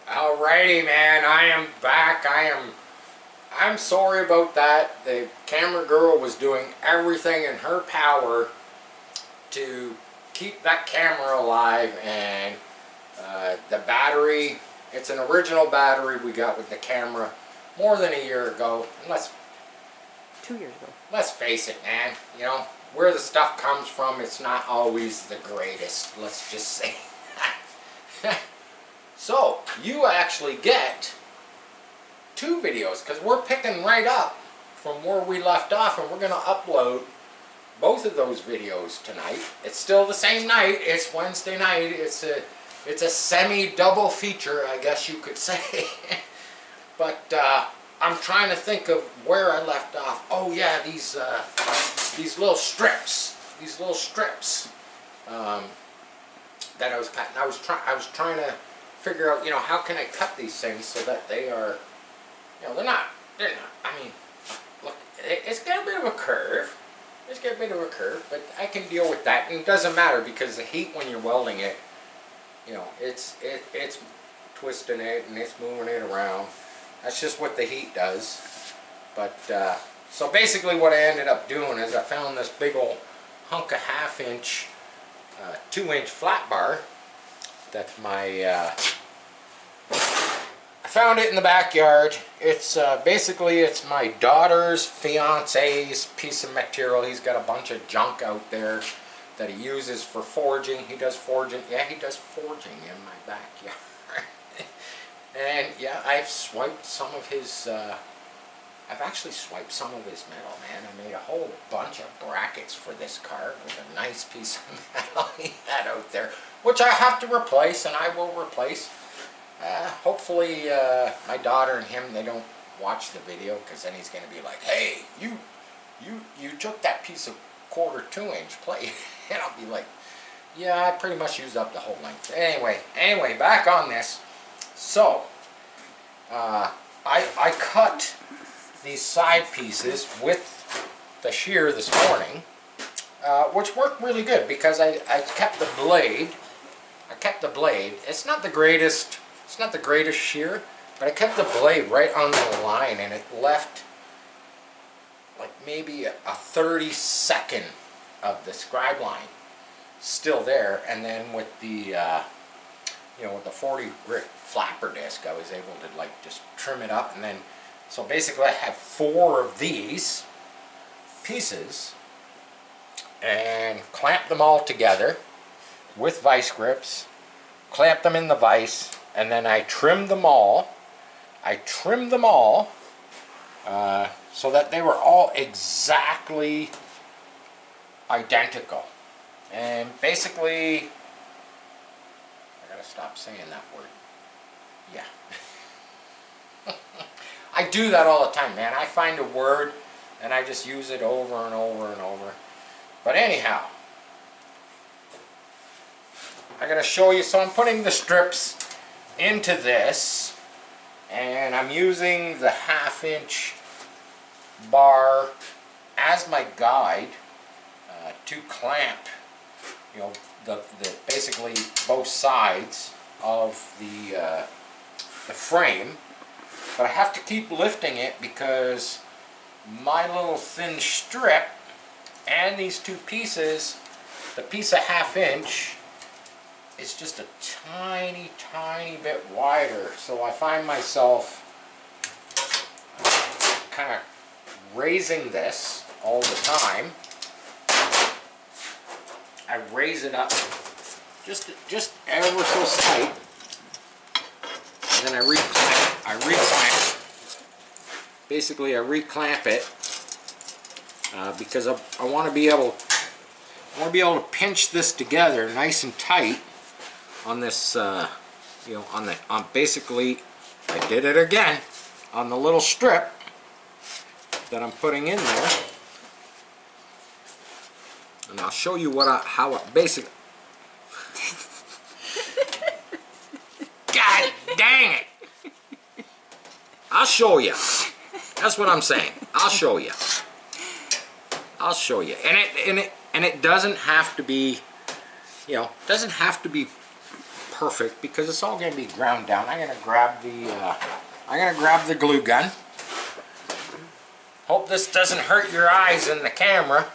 Alrighty, man, I am back. I'm sorry about that. The camera girl was doing everything in her power to keep that camera alive, and the battery, it's an original battery we got with the camera more than a year ago. And 2 years ago. Let's face it, man, you know, where the stuff comes from, it's not always the greatest. Let's just say that. So, you actually get 2 videos, because we're picking right up from where we left off, and we're going to upload both of those videos tonight. It's still the same night. It's Wednesday night. It's a semi-double feature, I guess you could say. But I'm trying to think of where I left off. Oh yeah, these little strips. These little strips that I was cutting. I was trying to figure out, you know, how can I cut these things so that they are, you know, they're not, I mean, look, it's got a bit of a curve. It's got a bit of a curve, but I can deal with that. And it doesn't matter, because the heat when you're welding it, you know, it's twisting it and it's moving it around. That's just what the heat does. But, so basically what I ended up doing is I found this big old hunk of 1/2 inch, 2 inch flat bar that I found it in the backyard. It's basically, it's my daughter's fiance's piece of material. He's got a bunch of junk out there that he uses for forging. He does forging. Yeah, he does forging in my backyard. And yeah, I've swiped some of his, I've actually swiped some of his metal, man. I made a whole bunch of brackets for this car with a nice piece of metal he had out there, which I have to replace, and I will replace. Hopefully my daughter and him, they don't watch the video, because then he's going to be like, hey, you took that piece of 1/4 2 inch plate. And I'll be like, yeah, I pretty much used up the whole length. Anyway, back on this. So, I cut these side pieces with the shear this morning, which worked really good, because I kept the blade. It's not the greatest shear, but I kept the blade right on the line, and it left like maybe a 30-second of the scribe line still there. And then with the you know, with the 40 grit flapper disc, I was able to like just trim it up. And then, so basically I have 4 of these pieces and clamp them all together with vice grips, clamp them in the vice, and then I trimmed them all. So that they were all exactly identical. And basically, I gotta stop saying that word. Yeah. I do that all the time, man. I find a word and I just use it over and over and over. But anyhow, I gotta show you. So I'm putting the strips into this, and I'm using the 1/2 inch bar as my guide to clamp, you know, the basically both sides of the frame. But I have to keep lifting it, because my little thin strip and these 2 pieces, the piece of 1/2 inch is just a tiny bit wider. So I find myself kind of raising this all the time. I raise it up just ever so slight, and then I reclamp. Basically, I reclamp it because I want to be able to pinch this together nice and tight on this, you know, on basically, I did it again on the little strip that I'm putting in there. And I'll show you how it basically. God dang it! I'll show you. That's what I'm saying. I'll show you. And it doesn't have to be, you know, doesn't have to be perfect because it's all going to be ground down. I'm going to grab the glue gun. Hope this doesn't hurt your eyes in the camera.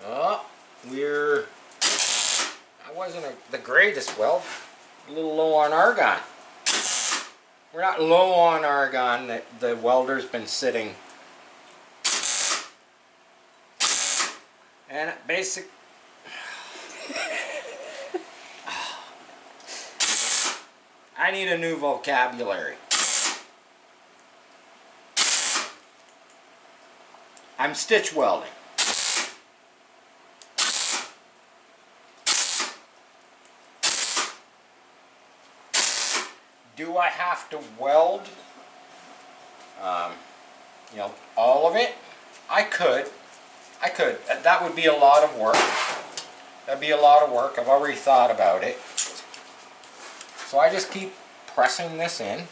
Oh, that wasn't the greatest weld. A little low on argon. We're not low on argon. The welder's been sitting. And basic. I need a new vocabulary. I'm stitch welding. Do I have to weld, you know, all of it? I could. That would be a lot of work. That'd be a lot of work. I've already thought about it. So I just keep pressing this in.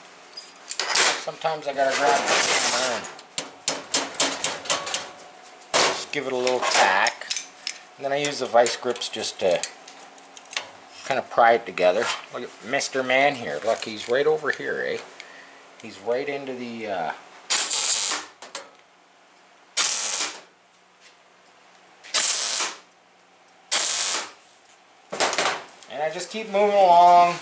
Sometimes I gotta grab the hammer and just give it a little tack. And then I use the vice grips just to kind of pry it together. Look at Mr. Man here. Look, he's right over here, eh? He's right into the and I just keep moving along.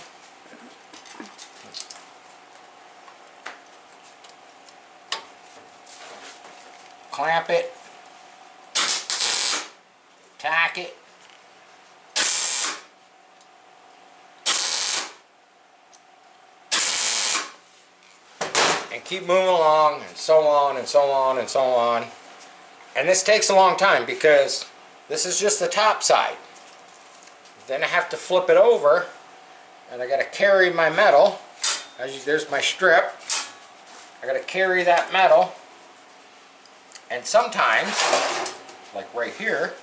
Clamp it. Tack it. And keep moving along, and so on, and so on, and so on. And this takes a long time because this is just the top side. Then I have to flip it over, and I got to carry my metal. There's my strip. I got to carry that metal. And sometimes, like right here,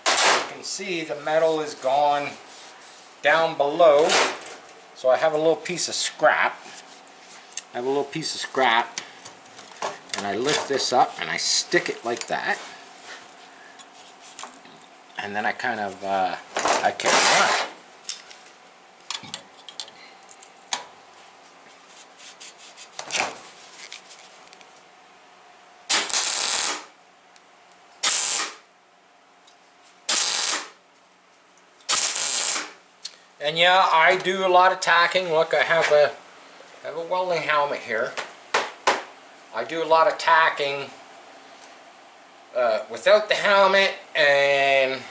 you can see the metal is gone down below. So I have a little piece of scrap. And I lift this up and I stick it like that. And then I kind of, I carry on. And yeah, I do a lot of tacking. Look, I have a welding helmet here. I do a lot of tacking without the helmet, and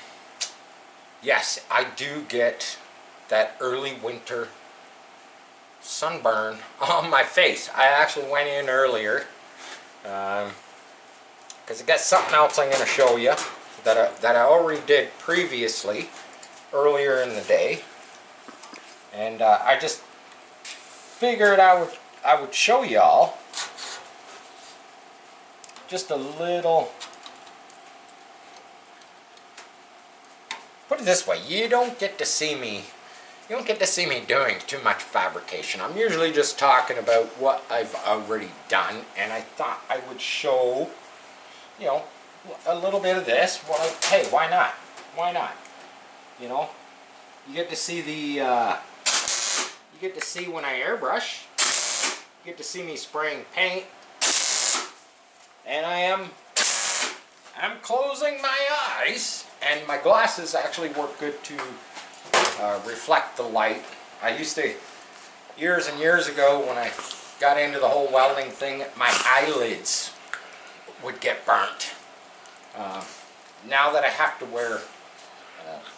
yes, I do get that early winter sunburn on my face. I actually went in earlier because I got something else I'm going to show you that I already did previously earlier in the day. And I just figured I would show y'all just a little. Put it this way, you don't get to see me doing too much fabrication. I'm usually just talking about what I've already done, and I thought I would show, you know, a little bit of this. Well, hey, why not? Why not? You know, you get to see the you get to see when I airbrush. You get to see me spraying paint. And I'm closing my eyes, and my glasses actually work good to reflect the light. I used to, years and years ago when I got into the whole welding thing, my eyelids would get burnt. Now that I have to wear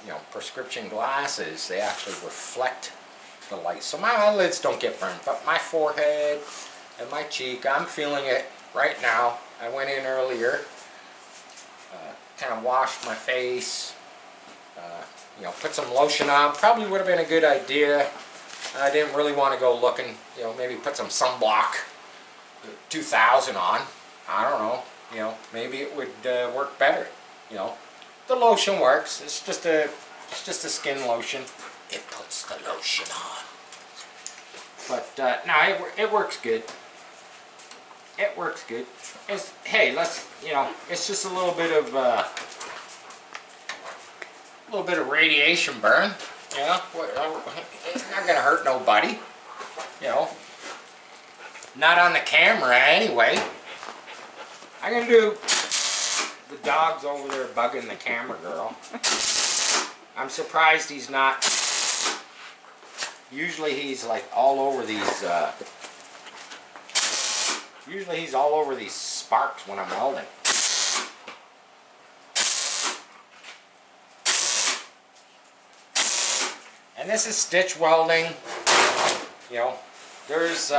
you know, prescription glasses, they actually reflect the light. So my eyelids don't get burned, but my forehead and my cheek, I'm feeling it right now. I went in earlier, kind of washed my face, you know, put some lotion on. Probably would have been a good idea. I didn't really want to go looking, you know, maybe put some sunblock 2000 on. I don't know, you know, maybe it would work better, you know. The lotion works. It's just a skin lotion. It puts the lotion on. But no, it works good. It works good. Hey, let's, you know, it's just a little bit of little bit of radiation burn. You know, it's not gonna hurt nobody. You know, not on the camera anyway. I'm gonna do. The dog's over there bugging the camera girl. I'm surprised he's not. Usually he's like all over these. Usually he's all over these sparks when I'm welding. And this is stitch welding. You know, there's,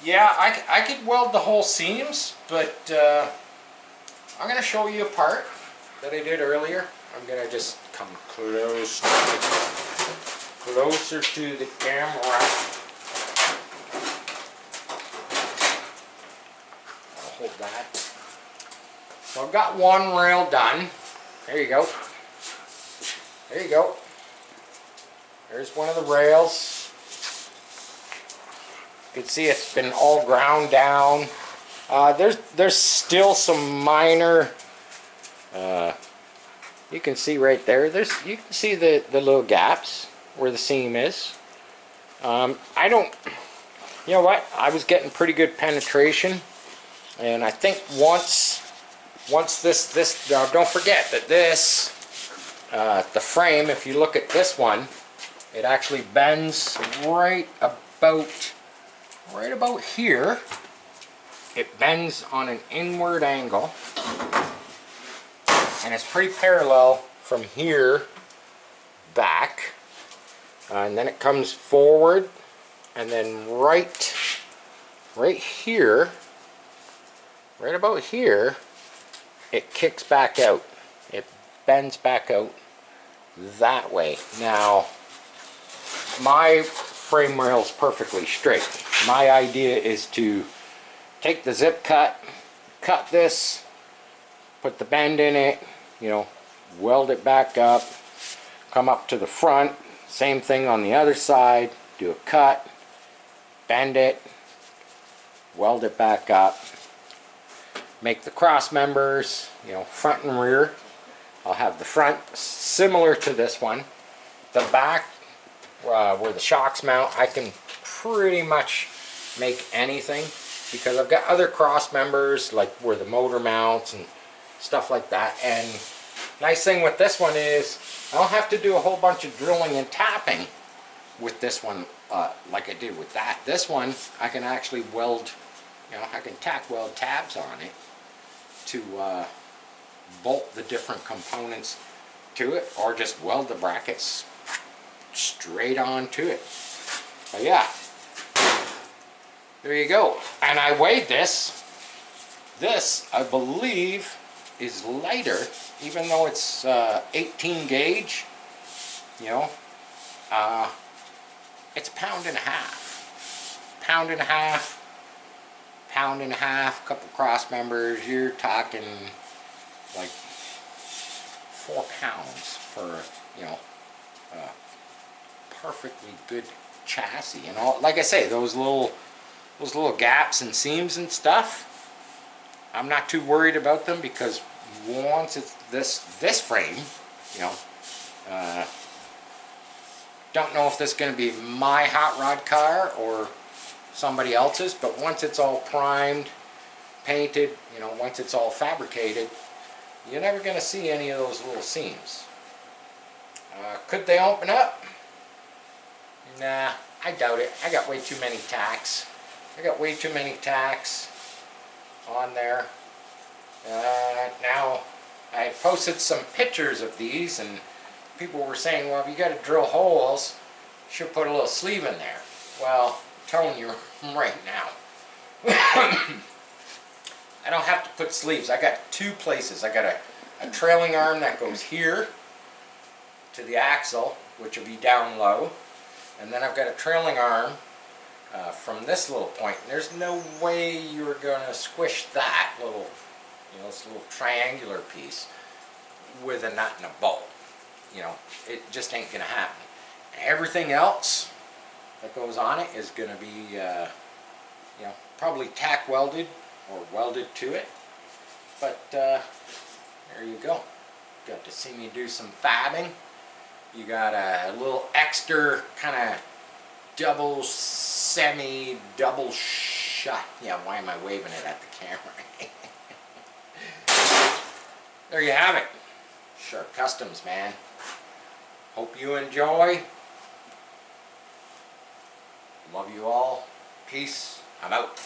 yeah, I could weld the whole seams, but I'm going to show you a part that I did earlier. I'm going to just come closer to the camera. I'll hold that. So I've got one rail done. There you go. There you go. There's one of the rails. You can see it's been all ground down. There's still some minor. You can see right there. You can see the little gaps where the seam is. I don't. You know what? I was getting pretty good penetration, and I think once this now don't forget that this the frame. If you look at this one. It actually bends right about here. It bends on an inward angle, and it's pretty parallel from here back, and then it comes forward, and then right here, right about here, it kicks back out. It bends back out that way. Now, my frame rail is perfectly straight. My idea is to take the zip cut this, put the bend in it, you know, weld it back up, come up to the front, same thing on the other side, do a cut, bend it, weld it back up, make the cross members, you know, front and rear. I'll have the front similar to this one, the back where the shocks mount, I can pretty much make anything because I've got other cross members like where the motor mounts and stuff like that. And nice thing with this one is I don't have to do a whole bunch of drilling and tapping with this one like I did with that. This one I can actually weld, you know, I can tack weld tabs on it to bolt the different components to it, or just weld the brackets straight on to it. But yeah, there you go. And I weighed this. This, I believe, is lighter, even though it's 18 gauge. You know, it's a pound and a half. Pound and a half. Pound and a half. Couple cross members. You're talking like 4 pounds for, you know, perfectly good chassis. And all, like I say, those little gaps and seams and stuff, I'm not too worried about them because once it's this frame, you know, don't know if this is going to be my hot rod car or somebody else's, but once it's all primed, painted, you know, once it's all fabricated, you're never going to see any of those little seams. Could they open up? Nah, I doubt it. I got way too many tacks. I got way too many tacks on there. Now, I posted some pictures of these, and people were saying, well, if you got to drill holes, you should put a little sleeve in there. Well, I'm telling you right now, I don't have to put sleeves. I got 2 places. I got a trailing arm that goes here to the axle, which will be down low, and then I've got a trailing arm from this little point. And there's no way you're going to squish that little, you know, this little triangular piece with a nut and a bolt. You know, it just ain't going to happen. Everything else that goes on it is going to be, you know, probably tack welded or welded to it. But there you go. got to see me do some fabbing. You got a little extra kind of double, semi-double shot. Yeah, why am I waving it at the camera? There you have it. Sharp Customs, man. Hope you enjoy. Love you all. Peace. I'm out.